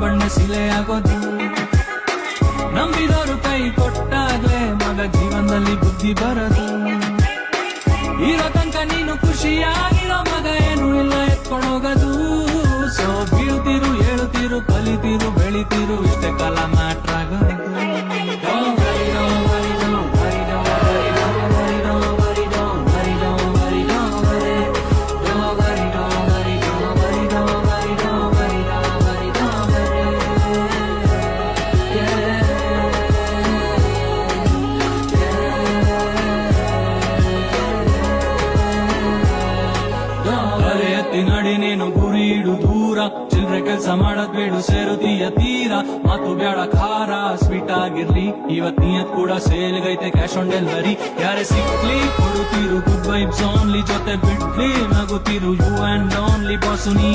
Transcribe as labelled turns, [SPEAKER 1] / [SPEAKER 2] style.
[SPEAKER 1] ಬಣ್ಣ ಸಿಲೆ ಆಗೋದು. ನಂಬಿದವರು ಕೈ ಕೊಟ್ಟಾಗ್ಲೇ ಮಗ ಜೀವನದಲ್ಲಿ ಬುದ್ಧಿ ಬರದು. ಇರೋ ತನಕ ನೀನು ಖುಷಿಯಾಗಿರೋ ಮಗ ಏನು ಇಲ್ಲ ಎತ್ಕೊಂಡೋಗದು. ಸೊ ಬೀಳ್ತಿರು ಏಳುತ್ತಿರು ಕಲಿತಿರು ಬೆಳಿತಿರು ಇಷ್ಟೇ ಕಾಲ ಮ್ಯಾಟ್ರ್ ಆಗೋದು. ನಡಿ ನೀನು ಗುರಿ ಇಡು ದೂರ, ಚಿಲ್ರೆ ಕೆಲ್ಸ ಮಾಡದ್ ಬೇಡು ಸೇರುತ್ತೀಯ ತೀರ. ಮಾತು ಬ್ಯಾಡ ಖಾರ ಸ್ವೀಟ್ ಆಗಿರ್ಲಿ, ಇವತ್ ನಿಯತ್ ಕೂಡ ಸೇಲ್ಗೈತೆ ಕ್ಯಾಶ್ ಆನ್ ಡೆಲಿವರಿ. ಯಾರೇ ಸಿಕ್ಲಿ ಕೊಡುತ್ತೀರು ಗುಡ್ ವೈಬ್ಸ್ ಓನ್ಲಿ, ಜೊತೆ ಬಿಡ್ಲಿ ನಗುತ್ತೀರು ಯು ಅಂಡ್ ಓನ್ಲಿ ಬಾಸು ನೀ.